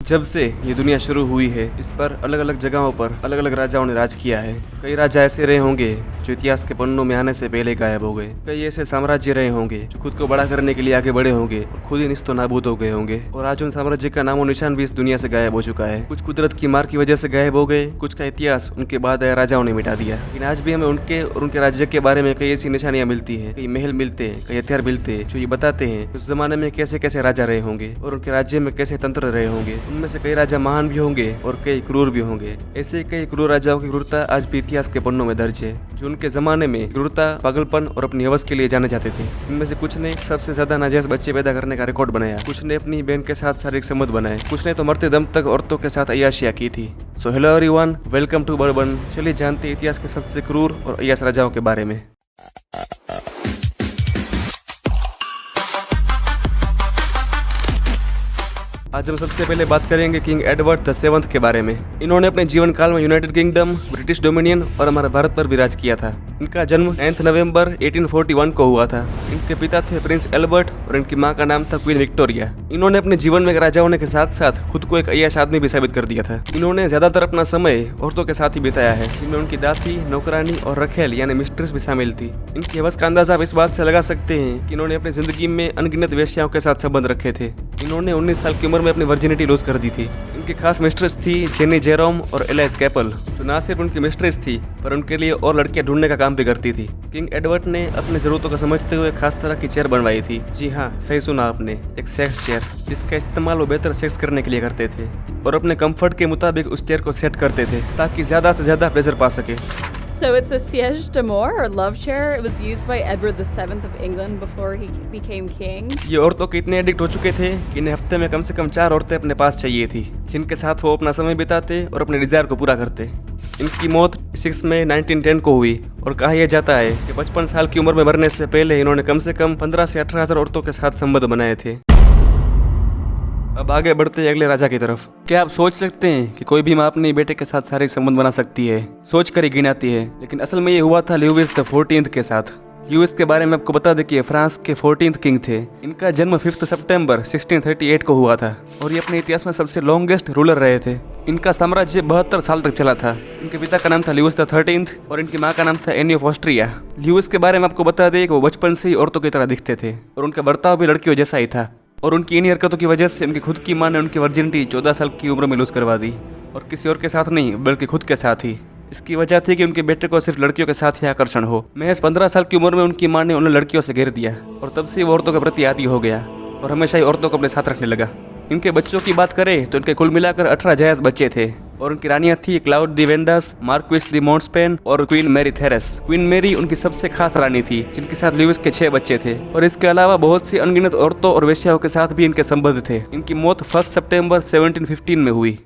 जब से ये दुनिया शुरू हुई है, इस पर अलग अलग जगहों पर अलग अलग राजाओं ने राज किया है। कई राजा ऐसे रहे होंगे जो इतिहास के पन्नों में आने से पहले गायब हो गए। कई ऐसे साम्राज्य रहे होंगे जो खुद को बड़ा करने के लिए आगे बढ़े होंगे और खुद ही निस्तो नाबूद हो गए होंगे। और आज उन साम्राज्य का नामो निशान भी इस दुनिया से गायब हो चुका है। कुछ कुदरत की मार की वजह से गायब हो गए, कुछ का इतिहास उनके बाद आए राजाओं ने मिटा दिया। लेकिन आज भी हमें उनके और उनके राज्य के बारे में कई ऐसी निशानियां मिलती है, कई महल मिलते हैं, कई हथियार मिलते हैं जो ये बताते हैं उस जमाने में कैसे कैसे राजा रहे होंगे और उनके राज्य में कैसे तंत्र रहे होंगे। उनमें से कई राजा महान भी होंगे और कई क्रूर भी होंगे। ऐसे कई क्रूर राजाओं की क्रूरता आज भी इतिहास के पन्नों में दर्ज है, जो उनके जमाने में क्रूरता, पागलपन और अपनी हवस के लिए जाने जाते थे। इनमें से कुछ ने सबसे ज्यादा नाजायज बच्चे पैदा करने का रिकॉर्ड बनाया, कुछ ने अपनी बहन के साथ शारीरिक संबंध बनाए, कुछ ने तो मरते दम तक औरतों के साथ अय्याशियां की थी। So hello everyone, welcome to Bourbon. चलिए जानते इतिहास के सबसे क्रूर और अय्याश राजाओं के बारे में। आज हम सबसे पहले बात करेंगे किंग एडवर्ड द सेवंथ के बारे में। इन्होंने अपने जीवन काल में यूनाइटेड किंगडम, ब्रिटिश डोमिनियन और हमारे भारत पर भी राज किया था। इनका जन्म 9 नवंबर 1841 को हुआ था। इनके पिता थे प्रिंस एल्बर्ट और इनकी मां का नाम था क्वीन विक्टोरिया। इन्होंने अपने जीवन में राजा होने के साथ साथ खुद को एक अय्याश आदमी भी साबित कर दिया था। इन्होंने ज्यादातर अपना समय औरतों के साथ ही बिताया है, जिनमें उनकी दासी, नौकरानी और रखेल यानी मिस्ट्रेस भी शामिल थी। इनकी हवस का अंदाजा आप इस बात से लगा सकते हैं कि इन्होंने अपनी जिंदगी में अनगिनत वेश्याओं के साथ संबंध रखे थे। इन्होंने 19 साल की उम्र में अपनी वर्जिनिटी लूज कर दी थी। इनकी खास मिस्ट्रेस थी जेनी जेरोम और एलाइस कैपल, जो ना सिर्फ उनकी मिस्ट्रेस थी पर उनके लिए और लड़कियां ढूंढने का काम भी करती थी। किंग एडवर्ड ने अपनी जरूरतों को समझते हुए खास तरह की चेयर बनवाई थी। जी हाँ, सही सुना आपने, एक सेक्स चेयर, जिसका इस्तेमाल वो बेहतर सेक्स करने के लिए करते थे और अपने कंफर्ट के मुताबिक उस चेयर को सेट करते थे ताकि ज्यादा से ज्यादा प्लेजर पा सके। So it's a siège d'amour or love chair. It was used by Edward VII of England before he became king. ये औरतों के इतने एडिक्ट हो चुके थे कि इन्हें हफ्ते में कम से कम 4 औरतें अपने पास चाहिए थी, जिनके साथ वो अपना समय बिताते और अपने डिजायर को पूरा करते। इनकी मौत 6 मई 1910 को हुई और कहा यह जाता है कि 55 साल की उम्र में मरने से पहले इन्होंने कम से कम 15 से 18,000 औरतों के साथ संबंध बनाए थे। अब आगे बढ़ते हैं अगले राजा की तरफ। क्या आप सोच सकते हैं कि कोई भी माँ अपने बेटे के साथ शारीरिक संबंध बना सकती है? सोच कर ही घिन आती है, लेकिन असल में ये हुआ था ल्यूइस द 14th के साथ। ल्यूइस के बारे में आपको बता दें कि ये फ्रांस के 14th किंग थे। इनका जन्म 5 सितंबर 1638 को हुआ था और ये अपने इतिहास में सबसे लॉन्गेस्ट रूलर रहे थे। इनका साम्राज्य 72 साल तक चला था। इनके पिता का नाम था ल्यूइस द 13th और इनकी माँ का नाम था एनी ऑफ ऑस्ट्रिया। ल्यूइस के बारे में आपको बता दें कि वो बचपन से ही औरतों की तरह दिखते थे और उनका बर्ताव भी लड़कियों जैसा ही था। और उनकी इन्हीं हरकतों की वजह से उनकी खुद की मां ने उनकी वर्जिनिटी 14 साल की उम्र में लूज करवा दी, और किसी और के साथ नहीं बल्कि खुद के साथ ही। इसकी वजह थी कि उनके बेटे को सिर्फ लड़कियों के साथ ही आकर्षण हो। महज 15 साल की उम्र में उनकी मां ने उन्हें लड़कियों से घेर दिया और तब से वो औरतों के प्रति आदी हो गया और हमेशा ही औरतों को अपने साथ रखने लगा। इनके बच्चों की बात करें तो इनके कुल मिलाकर 18 जायज बच्चे थे और उनकी रानियां थी क्लाउड दी वेंडास, मार्क्विस दी मोंटस्पेन और queen Marie Therese. Queen Marie उनकी सबसे खास रानी थी, जिनके साथ ल्यूइस के 6 बच्चे थे और इसके अलावा बहुत सी अनगिनत औरतों और वेश्याओं के साथ भी इनके संबंध थे। इनकी मौत 1 सितंबर 1715 में हुई।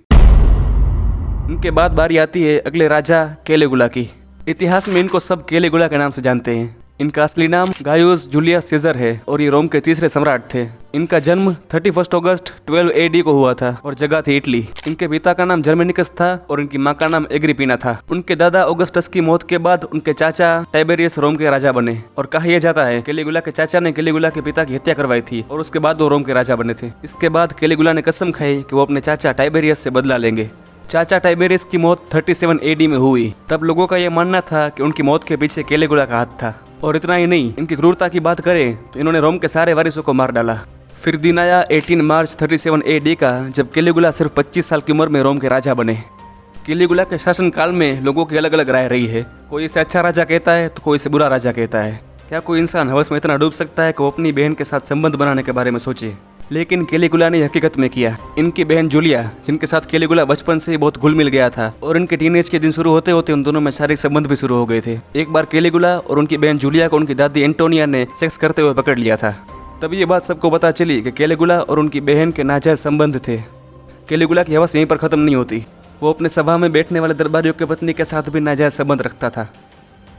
इनके बाद बारी आती है अगले राजा कैलिगुला की। इतिहास में इनको सब कैलिगुला के नाम से जानते हैं। इनका असली नाम गायुस जूलियस सीजर है और ये रोम के तीसरे सम्राट थे। इनका जन्म 31 अगस्त 12 AD को हुआ था और जगह थी इटली। इनके पिता का नाम जर्मेनिकस था और इनकी मां का नाम एग्रिपीना था। उनके दादा ऑगस्टस की मौत के बाद उनके चाचा टाइबेरियस रोम के राजा बने और कहा यह जाता है कैलिगुला के चाचा ने कैलिगुला के पिता की हत्या करवाई थी और उसके बाद वो रोम के राजा बने थे। इसके बाद कैलिगुला ने कसम खाई कि वो अपने चाचा टाइबेरियस से बदला लेंगे। चाचा टाइबेरियस की मौत 37 AD में हुई। तब लोगों का यह मानना था कि उनकी मौत के पीछे कैलिगुला का हाथ था। और इतना ही नहीं, इनकी क्रूरता की बात करें तो इन्होंने रोम के सारे वारिसों को मार डाला। फिर दिन आया 18 मार्च 37 AD का, जब कैलिगुला सिर्फ 25 साल की उम्र में रोम के राजा बने। कैलिगुला के शासन काल में लोगों की अलग अलग राय रही है। कोई इसे अच्छा राजा कहता है तो कोई इसे बुरा राजा कहता है। क्या कोई इंसान हवस में इतना डूब सकता है कि वो अपनी बहन के साथ संबंध बनाने के बारे में सोचे? लेकिन कैलिगुला ने हकीकत में किया। इनकी बहन जूलिया, जिनके साथ कैलिगुला बचपन से ही बहुत घुल मिल गया था और इनके टीनेज के दिन शुरू होते होते उन दोनों में शारीरिक संबंध भी शुरू हो गए थे। एक बार कैलिगुला और उनकी बहन जूलिया को उनकी दादी एंटोनिया ने सेक्स करते हुए पकड़ लिया था। तभी ये बात सबको पता चली कि कैलिगुला और उनकी बहन के नाजायज संबंध थे। कैलिगुला की हवस यहीं पर खत्म नहीं होती। वो अपने सभा में बैठने वाले दरबारियों की पत्नी के साथ भी नाजायज संबंध रखता था।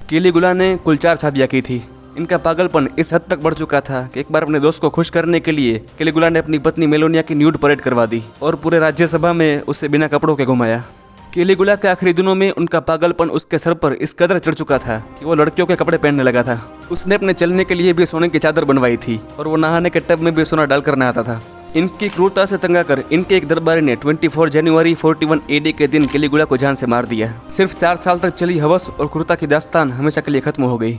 कैलिगुला ने कुल 4 शादियां की थी। इनका पागलपन इस हद तक बढ़ चुका था कि एक बार अपने दोस्त को खुश करने के लिए कैलिगुला ने अपनी पत्नी मेलोनिया की न्यूड परेड करवा दी और पूरे राज्यसभा में उसे बिना कपड़ों के घुमाया। कैलिगुला के आखिरी दिनों में उनका पागलपन उसके सर पर इस कदर चढ़ चुका था कि वो लड़कियों के कपड़े पहनने लगा था। उसने अपने चलने के लिए भी सोने की चादर बनवाई थी और वो नहाने के टब में भी सोना डालकर नहाता था। इनकी क्रूरता से तंग आकर इनके एक दरबारी ने 24 जनवरी 41 AD के दिन कैलिगुला को जान से मार दिया। सिर्फ 4 साल तक चली हवस और क्रूरता की दास्तान हमेशा के लिए खत्म हो गई।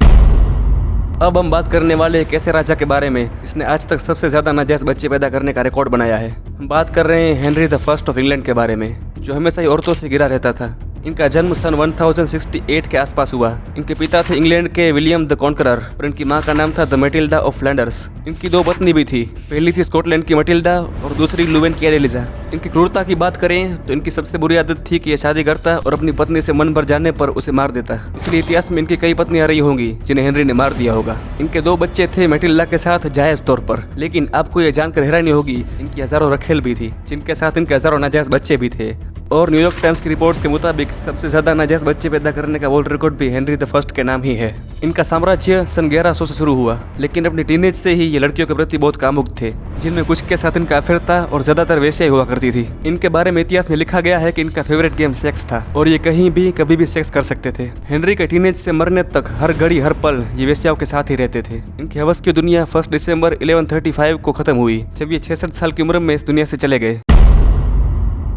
अब हम बात करने वाले एक ऐसे राजा के बारे में जिसने आज तक सबसे ज्यादा नाजायज बच्चे पैदा करने का रिकॉर्ड बनाया है। हम बात कर रहे हैं Henry the first of England के बारे में, जो हमेशा ही औरतों से घिरा रहता था। इनका जन्म सन 1068 के आसपास हुआ। इनके पिता थे इंग्लैंड के विलियम द कॉन्करर और इनकी मां का नाम था द मैटिल्डा ऑफ फ्लैंडर्स। इनकी 2 पत्नी भी थी, पहली थी स्कॉटलैंड की मैटिल्डा और दूसरी लुवेन की एडेलिजा। इनकी क्रूरता की बात करें तो इनकी सबसे बुरी आदत थी कि ये शादी करता और अपनी पत्नी से मन भर जाने पर उसे मार देता। इसलिए इतिहास में इनकी कई पत्नियां रही होंगी जिन्हें हेनरी ने मार दिया होगा। इनके 2 बच्चे थे मैटिल्डा के साथ जायज तौर पर, लेकिन आपको ये जानकर हैरानी होगी इनकी हजारों रखेल भी थी जिनके साथ इनके हजारों नाजायज बच्चे भी थे। और न्यूयॉर्क टाइम्स की रिपोर्ट्स के मुताबिक सबसे ज्यादा नाजायज बच्चे पैदा करने का वर्ल्ड रिकॉर्ड भी हेनरी द फर्स्ट के नाम ही है। इनका साम्राज्य सन 1100 से शुरू हुआ, लेकिन अपनी टीनेज से ही ये लड़कियों के प्रति बहुत कामुक थे, जिनमें कुछ के साथ इनका अफेयर था और ज्यादातर वैसे ही हुआ करती थी। इनके बारे में इतिहास में लिखा गया है कि इनका फेवरेट गेम सेक्स था और ये कहीं भी कभी भी सेक्स कर सकते थे। हेनरी के टीनेज से मरने तक हर घड़ी हर पल ये वेश्याओं के साथ ही रहते थे। इनकी हवस की दुनिया 1 दिसंबर 1135 को खत्म हुई, जब ये 66 साल की उम्र में इस दुनिया से चले गए।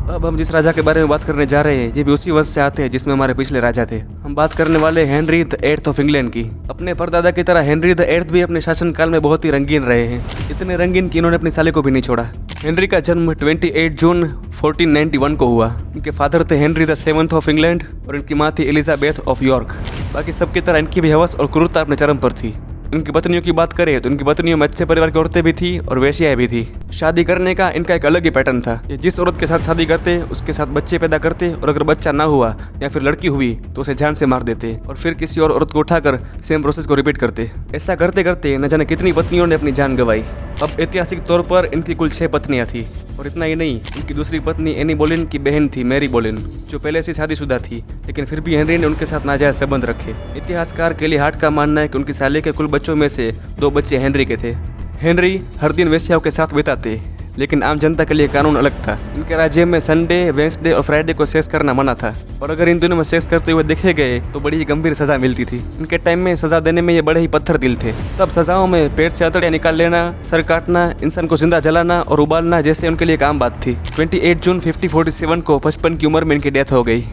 अब हम जिस राजा के बारे में बात करने जा रहे हैं ये भी उसी वंश से आते हैं जिसमें हमारे पिछले राजा थे। हम बात करने वाले Henry the 8th of England की। अपने परदादा की तरह हेनरी द 8th भी अपने शासनकाल में बहुत ही रंगीन रहे हैं, इतने रंगीन कि इन्होंने अपने साले को भी नहीं छोड़ा। हेनरी का जन्म 28 जून 1491 को हुआ। इनके फादर थे Henry the 7th of England और इनकी माँ थी एलिजाबेथ ऑफ यॉर्क। बाकी सबकी तरह इनकी भी हवस और क्रूरता अपने चरम पर थी। इनकी पत्नियों की बात करें तो इनकी पत्नियों में अच्छे परिवार की औरतें भी थी और वेश्याएं भी थी। शादी करने का इनका एक अलग ही पैटर्न था। ये जिस औरत के साथ शादी करते उसके साथ बच्चे पैदा करते और अगर बच्चा ना हुआ या फिर लड़की हुई तो उसे जान से मार देते और फिर किसी और औरत को उठाकर सेम प्रोसेस को रिपीट करते। ऐसा करते करते न जाने कितनी पत्नियों ने अपनी जान गंवाई। अब ऐतिहासिक तौर पर इनकी कुल 6 पत्नियां थी और इतना ही नहीं, इनकी दूसरी पत्नी एनी बोलिन की बहन थी मैरी बोलिन, जो पहले से शादीशुदा थी, लेकिन फिर भी हेनरी ने उनके साथ नाजायज संबंध रखे। इतिहासकार केली हार्ट का मानना है कि उनकी साले के कुल बच्चों में से 2 बच्चे हेनरी के थे। हेनरी हर दिन वेश्याओं के साथ बिताते, लेकिन आम जनता के लिए कानून अलग था। इनके राज्य में संडे, वेंसडे और फ्राइडे को सेक्स करना मना था और अगर इन दिनों में सेक्स करते हुए देखे गए तो बड़ी ही गंभीर सजा मिलती थी। इनके टाइम में सजा देने में ये बड़े ही पत्थर दिल थे। तब सजाओं में पेट से अतड़ियाँ निकाल लेना, सर काटना, इंसान को जिंदा जलाना और उबालना जैसे उनके लिए एक आम बात थी। 28 जून 1547 को 55 की उम्र में इनकी डेथ हो गई।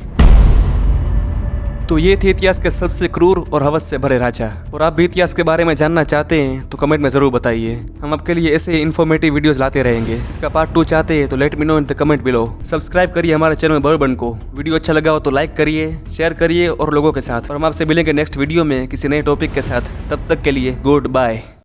तो ये थे इतिहास के सबसे क्रूर और हवस से भरे राजा। और आप भी इतिहास के बारे में जानना चाहते हैं तो कमेंट में जरूर बताइए। हम आपके लिए ऐसे इन्फॉर्मेटिव वीडियोस लाते रहेंगे। इसका पार्ट 2 चाहते हैं तो let me know in the comment below. Subscribe करिए हमारे चैनल बर्बन को। वीडियो अच्छा लगा हो तो लाइक करिए, शेयर करिए और लोगों के साथ। और हम आपसे मिलेंगे नेक्स्ट वीडियो में किसी नए टॉपिक के साथ। तब तक के लिए गुड बाय।